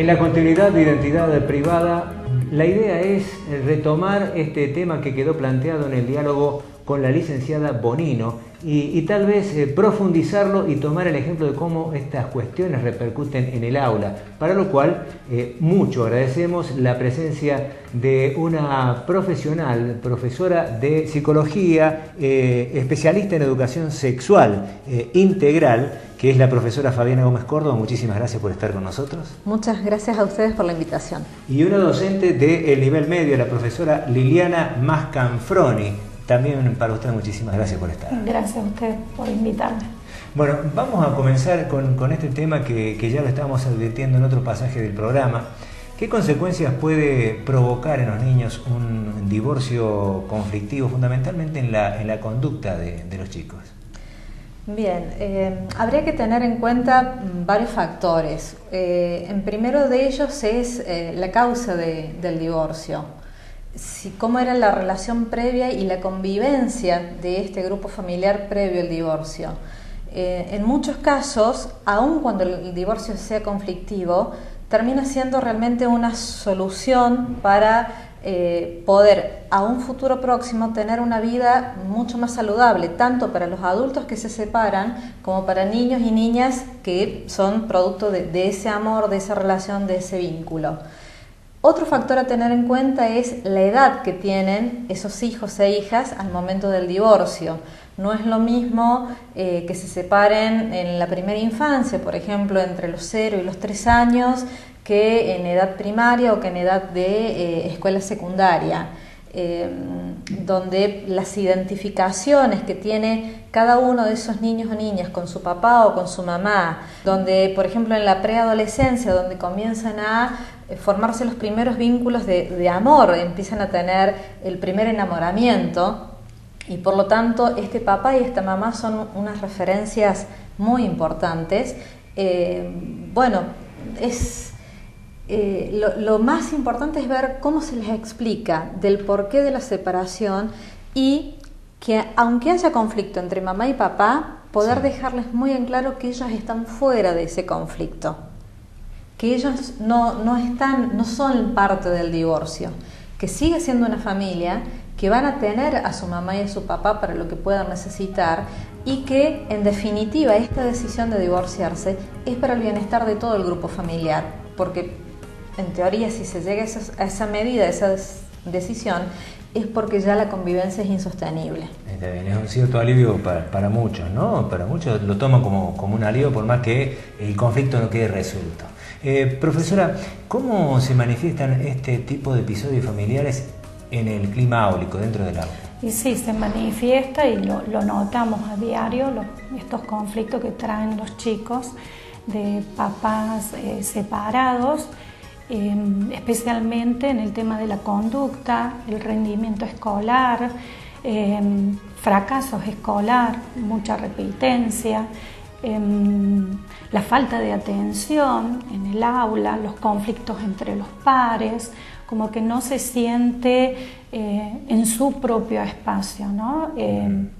En la continuidad de identidad privada, la idea es retomar este tema que quedó planteado en el diálogo con la licenciada Bonino y tal vez profundizarlo y tomar el ejemplo de cómo estas cuestiones repercuten en el aula, para lo cual mucho agradecemos la presencia de una profesional, profesora de psicología, especialista en educación sexual integral, que es la profesora Fabiana Gómez Córdoba. Muchísimas gracias por estar con nosotros. Muchas gracias a ustedes por la invitación. Y una docente del nivel medio, la profesora Liliana Mascanfroni. También para usted muchísimas gracias por estar. Gracias a usted por invitarme. Bueno, vamos a comenzar con este tema que ya lo estábamos advirtiendo en otro pasaje del programa. ¿Qué consecuencias puede provocar en los niños un divorcio conflictivo, fundamentalmente en la conducta de los chicos? Bien, habría que tener en cuenta varios factores. En primero de ellos es la causa del divorcio. Cómo era la relación previa y la convivencia de este grupo familiar previo al divorcio. En muchos casos, aun cuando el divorcio sea conflictivo, termina siendo realmente una solución para poder a un futuro próximo tener una vida mucho más saludable, tanto para los adultos que se separan como para niños y niñas que son producto de ese amor, de esa relación, de ese vínculo. Otro factor a tener en cuenta es la edad que tienen esos hijos e hijas al momento del divorcio. No es lo mismo que se separen en la primera infancia, por ejemplo, entre los 0 y los 3 años, que en edad primaria o que en edad de escuela secundaria, donde las identificaciones que tiene cada uno de esos niños o niñas con su papá o con su mamá, donde, por ejemplo, en la preadolescencia, donde comienzan a formarse los primeros vínculos de amor, empiezan a tener el primer enamoramiento, y por lo tanto este papá y esta mamá son unas referencias muy importantes. Lo más importante es ver cómo se les explica del porqué de la separación y que aunque haya conflicto entre mamá y papá, poder dejarles muy en claro que ellos están fuera de ese conflicto, que ellos no son parte del divorcio, que sigue siendo una familia, que van a tener a su mamá y a su papá para lo que puedan necesitar y que en definitiva esta decisión de divorciarse es para el bienestar de todo el grupo familiar, porque en teoría si se llega a esa medida, a esa decisión, es porque ya la convivencia es insostenible. Está bien, es un cierto alivio para muchos, ¿no? Para muchos lo toman como un alivio por más que el conflicto no quede resuelto. Profesora, ¿cómo se manifiestan este tipo de episodios familiares en el clima áulico, dentro del aula? Y sí, se manifiesta y lo notamos a diario, estos conflictos que traen los chicos de papás separados, especialmente en el tema de la conducta, el rendimiento escolar, fracasos escolar, mucha repitencia, la falta de atención en el aula, los conflictos entre los pares, como que no se siente en su propio espacio, ¿no?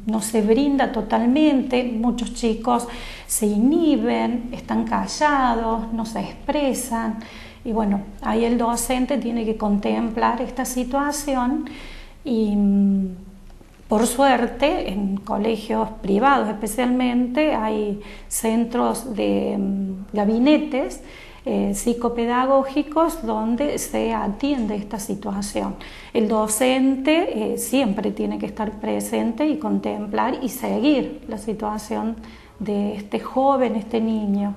No se brinda totalmente, muchos chicos se inhiben, están callados, no se expresan, y bueno, ahí el docente tiene que contemplar esta situación y por suerte en colegios privados especialmente hay centros de gabinetes psicopedagógicos donde se atiende esta situación. El docente siempre tiene que estar presente y contemplar y seguir la situación de este joven, este niño.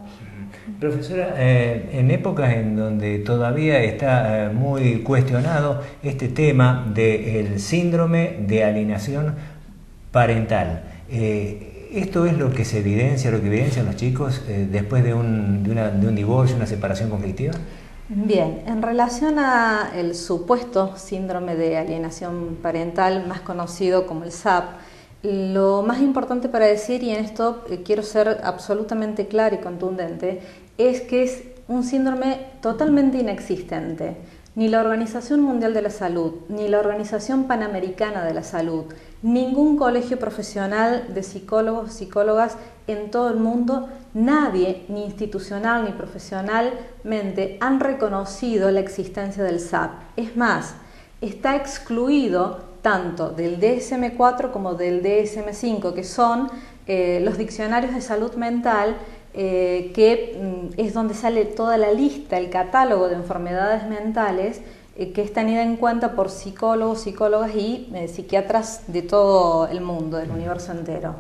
Profesora, en épocas en donde todavía está muy cuestionado este tema del síndrome de alienación parental, ¿esto es lo que se evidencia, lo que evidencian los chicos después de un divorcio, una separación conflictiva? Bien, en relación al supuesto síndrome de alienación parental, más conocido como el SAP, lo más importante para decir, y en esto quiero ser absolutamente clara y contundente, es que es un síndrome totalmente inexistente. ni la Organización Mundial de la Salud, ni la Organización Panamericana de la Salud, ningún colegio profesional de psicólogos o psicólogas en todo el mundo, nadie, ni institucional ni profesionalmente, han reconocido la existencia del SAP. Es más, está excluido tanto del DSM-4 como del DSM-5, que son los diccionarios de salud mental, que es donde sale toda la lista, el catálogo de enfermedades mentales que es tenida en cuenta por psicólogos, psicólogas y psiquiatras de todo el mundo, del universo entero.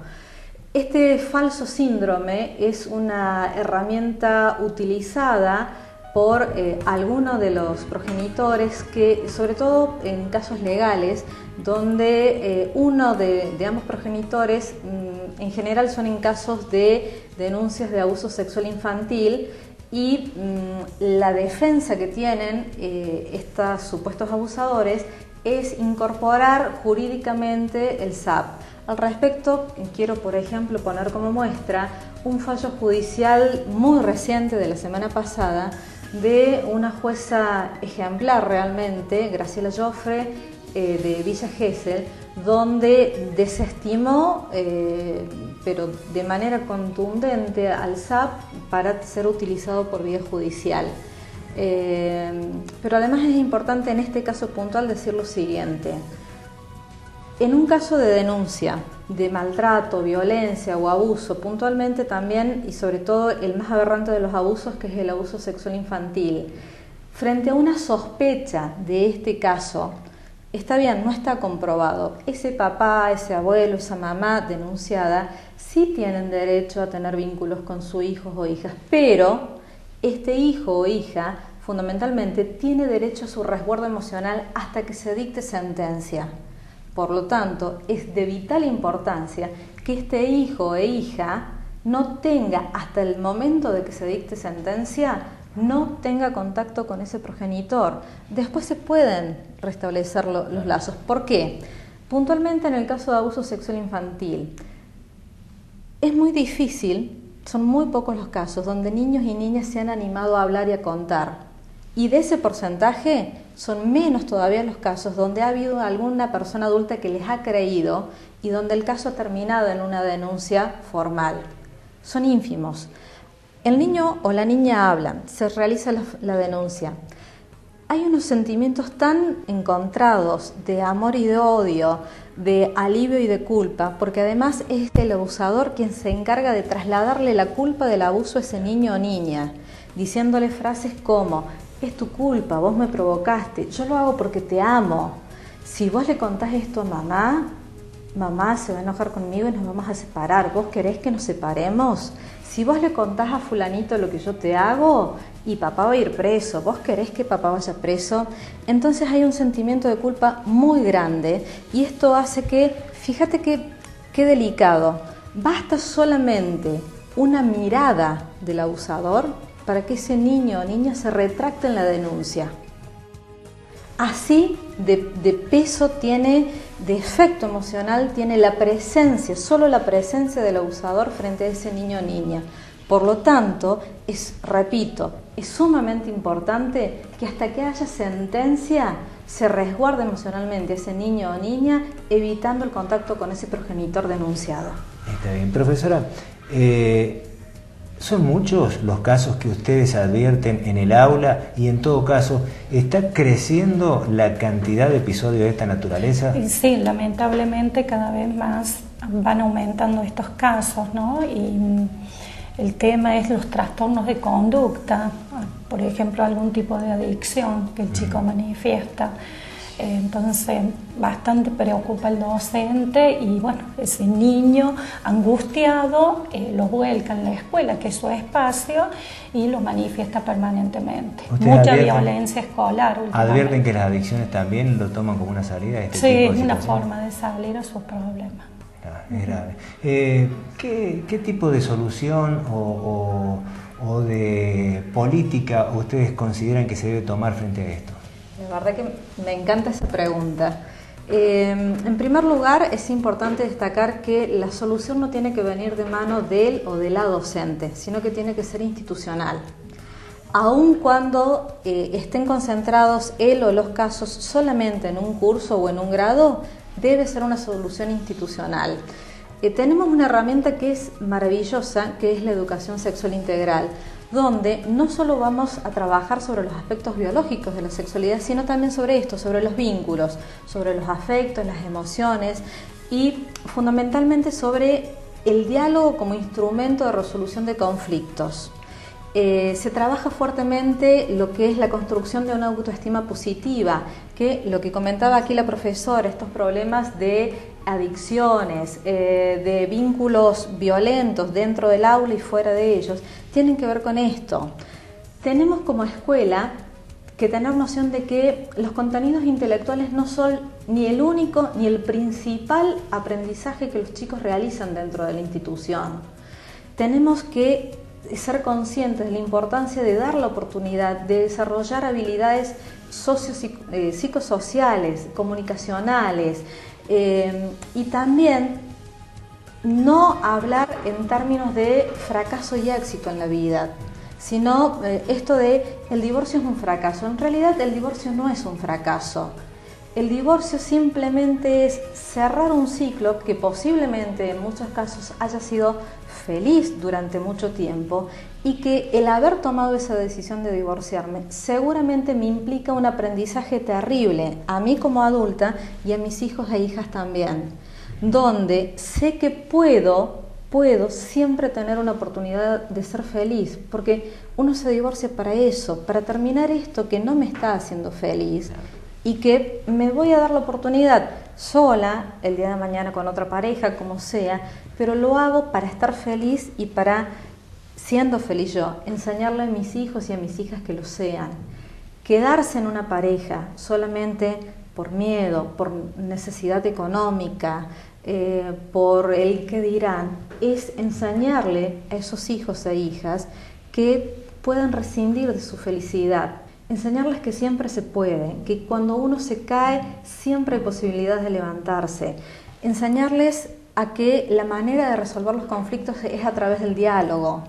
Este falso síndrome es una herramienta utilizada por algunos de los progenitores que, sobre todo en casos legales, donde uno de ambos progenitores, en general son en casos de denuncias de abuso sexual infantil, y la defensa que tienen estos supuestos abusadores es incorporar jurídicamente el SAP. Al respecto, quiero, por ejemplo, poner como muestra un fallo judicial muy reciente de la semana pasada de una jueza ejemplar realmente, Graciela Joffre, de Villa Gesell, donde desestimó, pero de manera contundente, al SAP para ser utilizado por vía judicial. Pero además es importante en este caso puntual decir lo siguiente. En un caso de denuncia de maltrato, violencia o abuso, puntualmente también y sobre todo el más aberrante de los abusos, que es el abuso sexual infantil, frente a una sospecha de este caso, está bien, no está comprobado. Ese papá, ese abuelo, esa mamá denunciada sí tienen derecho a tener vínculos con sus hijos o hijas, pero este hijo o hija fundamentalmente tiene derecho a su resguardo emocional hasta que se dicte sentencia. Por lo tanto, es de vital importancia que este hijo e hija no tenga, hasta el momento de que se dicte sentencia, no tenga contacto con ese progenitor. Después se pueden restablecer los lazos. ¿Por qué? Puntualmente en el caso de abuso sexual infantil, es muy difícil, son muy pocos los casos donde niños y niñas se han animado a hablar y a contar. Y de ese porcentaje son menos todavía los casos donde ha habido alguna persona adulta que les ha creído y donde el caso ha terminado en una denuncia formal. Son ínfimos. El niño o la niña hablan, se realiza la denuncia. Hay unos sentimientos tan encontrados de amor y de odio, de alivio y de culpa, porque además es el abusador quien se encarga de trasladarle la culpa del abuso a ese niño o niña, diciéndole frases como: es tu culpa, vos me provocaste, yo lo hago porque te amo. Si vos le contás esto a mamá, mamá se va a enojar conmigo y nos vamos a separar. ¿Vos querés que nos separemos? Si vos le contás a fulanito lo que yo te hago y papá va a ir preso, ¿vos querés que papá vaya preso? Entonces hay un sentimiento de culpa muy grande y esto hace que, fíjate qué delicado, basta solamente una mirada del abusador para que ese niño o niña se retracte en la denuncia. Así de peso tiene, de efecto emocional tiene la presencia, solo la presencia del abusador frente a ese niño o niña. Por lo tanto, repito, es sumamente importante que hasta que haya sentencia se resguarde emocionalmente a ese niño o niña, evitando el contacto con ese progenitor denunciado. Está bien, profesora. ¿Son muchos los casos que ustedes advierten en el aula y en todo caso está creciendo la cantidad de episodios de esta naturaleza? Sí, lamentablemente cada vez más van aumentando estos casos, ¿no? Y el tema es los trastornos de conducta, por ejemplo, algún tipo de adicción que el chico manifiesta. Entonces, bastante preocupa al docente y bueno, ese niño angustiado lo vuelca en la escuela, que es su espacio, y lo manifiesta permanentemente. Mucha violencia escolar. ¿Advierten que las adicciones también lo toman como una salida? Sí, es una forma de salir a sus problemas. Es grave. ¿Qué tipo de solución o de política ustedes consideran que se debe tomar frente a esto? La verdad que me encanta esa pregunta. En primer lugar, es importante destacar que la solución no tiene que venir de mano de él o de la docente, sino que tiene que ser institucional. aun cuando estén concentrados él o los casos solamente en un curso o en un grado, debe ser una solución institucional. Tenemos una herramienta que es maravillosa, que es la educación sexual integral, donde no solo vamos a trabajar sobre los aspectos biológicos de la sexualidad, sino también sobre esto, sobre los vínculos, sobre los afectos, las emociones y fundamentalmente sobre el diálogo como instrumento de resolución de conflictos. Se trabaja fuertemente lo que es la construcción de una autoestima positiva, que lo que comentaba aquí la profesora, estos problemas de adicciones, de vínculos violentos dentro del aula y fuera de ellos, tienen que ver con esto. Tenemos como escuela que tener noción de que los contenidos intelectuales no son ni el único ni el principal aprendizaje que los chicos realizan dentro de la institución. Tenemos que ser conscientes de la importancia de dar la oportunidad de desarrollar habilidades psicosociales, comunicacionales, y también no hablar en términos de fracaso y éxito en la vida, sino esto de el divorcio es un fracaso. En realidad el divorcio no es un fracaso. El divorcio simplemente es cerrar un ciclo que posiblemente en muchos casos haya sido feliz durante mucho tiempo y que el haber tomado esa decisión de divorciarme seguramente me implica un aprendizaje terrible a mí como adulta y a mis hijos e hijas también, donde sé que puedo siempre tener una oportunidad de ser feliz, porque uno se divorcia para eso, para terminar esto que no me está haciendo feliz y que me voy a dar la oportunidad sola, el día de mañana con otra pareja, como sea, pero lo hago para estar feliz y para, siendo feliz yo, enseñarle a mis hijos y a mis hijas que lo sean. Quedarse en una pareja solamente por miedo, por necesidad económica, por el que dirán, es enseñarle a esos hijos e hijas que puedan rescindir de su felicidad. Enseñarles que siempre se puede, que cuando uno se cae siempre hay posibilidades de levantarse. Enseñarles a que la manera de resolver los conflictos es a través del diálogo.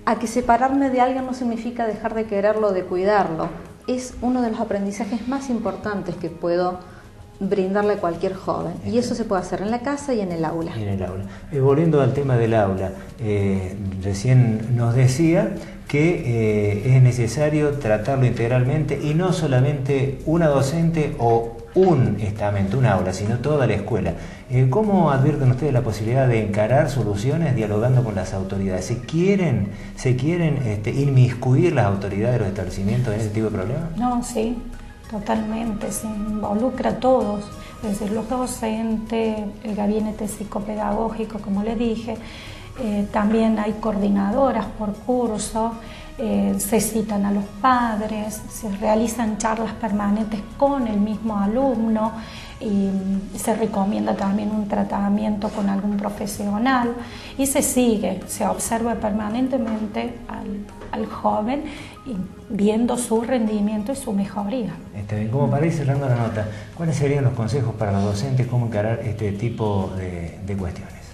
A que separarme de alguien no significa dejar de quererlo o de cuidarlo. Es uno de los aprendizajes más importantes que puedo brindarle a cualquier joven. Y eso se puede hacer en la casa y en el aula. Volviendo al tema del aula, recién nos decía que es necesario tratarlo integralmente y no solamente una docente o un estamento, un aula, sino toda la escuela. ¿Cómo advierten ustedes la posibilidad de encarar soluciones dialogando con las autoridades? ¿Se quieren inmiscuir las autoridades de los establecimientos en ese tipo de problemas? No, sí, totalmente, se involucra a todos, es decir, los docentes, el gabinete psicopedagógico, como le dije, también hay coordinadoras por curso, se citan a los padres, se realizan charlas permanentes con el mismo alumno y se recomienda también un tratamiento con algún profesional y se sigue, se observa permanentemente al joven y viendo su rendimiento y su mejoría. Como para ir cerrando la nota, ¿cuáles serían los consejos para los docentes cómo encarar este tipo de cuestiones?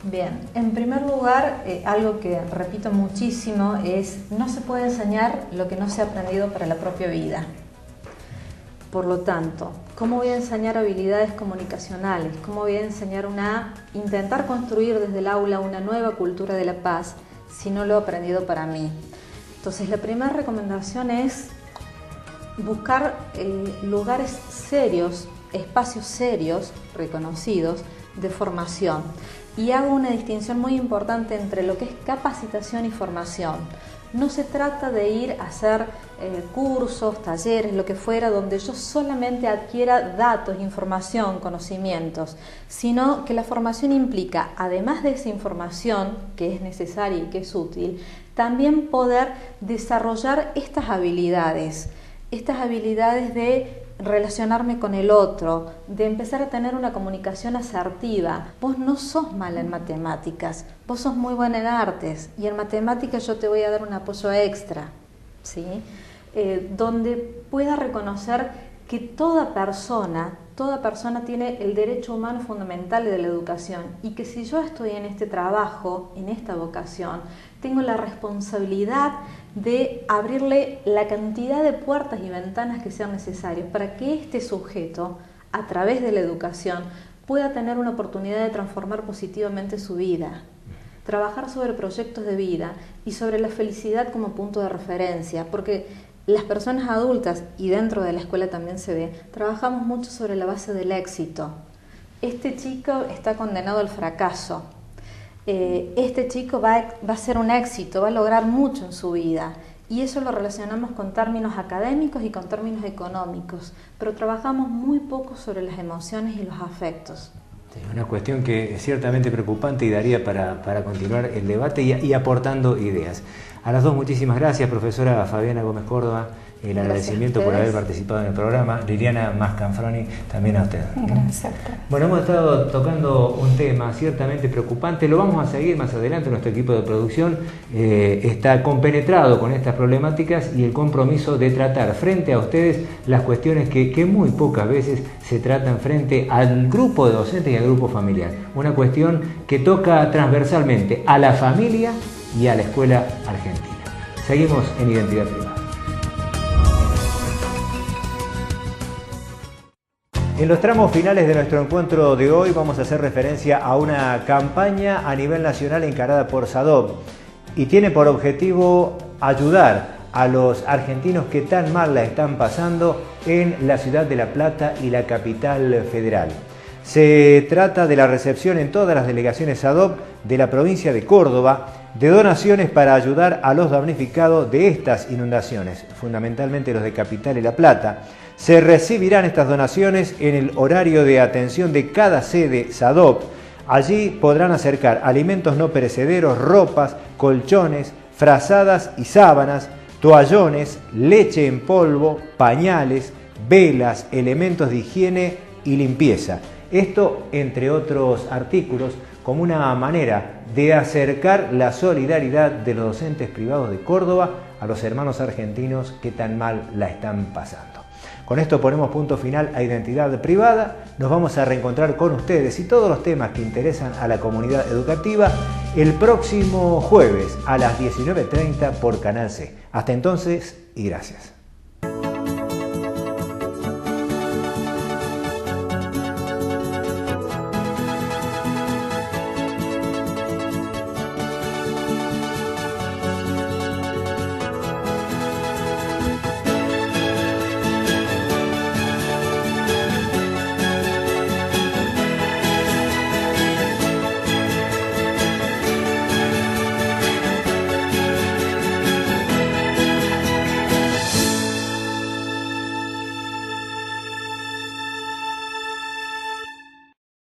Bien, en primer lugar, algo que repito muchísimo es no se puede enseñar lo que no se ha aprendido para la propia vida. Por lo tanto, ¿cómo voy a enseñar habilidades comunicacionales? ¿Cómo voy a enseñar intentar construir desde el aula una nueva cultura de la paz si no lo he aprendido para mí? Entonces, la primera recomendación es buscar lugares serios, espacios serios, reconocidos, de formación. Y hago una distinción muy importante entre lo que es capacitación y formación. No se trata de ir a hacer cursos, talleres, lo que fuera, donde yo solamente adquiera datos, información, conocimientos, sino que la formación implica, además de esa información que es necesaria y que es útil, también poder desarrollar estas habilidades de relacionarme con el otro, de empezar a tener una comunicación asertiva. Vos no sos mala en matemáticas, vos sos muy buena en artes y en matemáticas yo te voy a dar un apoyo extra, ¿sí? Donde pueda reconocer que toda persona toda persona tiene el derecho humano fundamental de la educación y que si yo estoy en este trabajo, en esta vocación, tengo la responsabilidad de abrirle la cantidad de puertas y ventanas que sean necesarias para que este sujeto, a través de la educación, pueda tener una oportunidad de transformar positivamente su vida. Trabajar sobre proyectos de vida y sobre la felicidad como punto de referencia, porque las personas adultas, y dentro de la escuela también se ve, trabajamos mucho sobre la base del éxito. Este chico está condenado al fracaso. Este chico va a ser un éxito, va a lograr mucho en su vida. Y eso lo relacionamos con términos académicos y con términos económicos, pero trabajamos muy poco sobre las emociones y los afectos. Una cuestión que es ciertamente preocupante y daría para continuar el debate y aportando ideas. A las dos, muchísimas gracias, profesora Fabiana Gómez Córdoba. El agradecimiento por haber participado en el programa. Liliana Mascanfroni, también a usted. Gracias. Bueno, hemos estado tocando un tema ciertamente preocupante. Lo vamos a seguir más adelante. Nuestro equipo de producción está compenetrado con estas problemáticas y el compromiso de tratar frente a ustedes las cuestiones que muy pocas veces se tratan frente al grupo de docentes y al grupo familiar. Una cuestión que toca transversalmente a la familia y a la escuela argentina. Seguimos en Identidad Privada. En los tramos finales de nuestro encuentro de hoy vamos a hacer referencia a una campaña a nivel nacional encarada por SADOP y tiene por objetivo ayudar a los argentinos que tan mal la están pasando en la ciudad de La Plata y la capital federal. Se trata de la recepción en todas las delegaciones SADOP de la provincia de Córdoba de donaciones para ayudar a los damnificados de estas inundaciones, fundamentalmente los de Capital y La Plata. Se recibirán estas donaciones en el horario de atención de cada sede SADOP. Allí podrán acercar alimentos no perecederos, ropas, colchones, frazadas y sábanas, toallones, leche en polvo, pañales, velas, elementos de higiene y limpieza. Esto, entre otros artículos, como una manera de acercar la solidaridad de los docentes privados de Córdoba a los hermanos argentinos que tan mal la están pasando. Con esto ponemos punto final a Identidad Privada. Nos vamos a reencontrar con ustedes y todos los temas que interesan a la comunidad educativa el próximo jueves a las 19:30 por Canal C. Hasta entonces y gracias.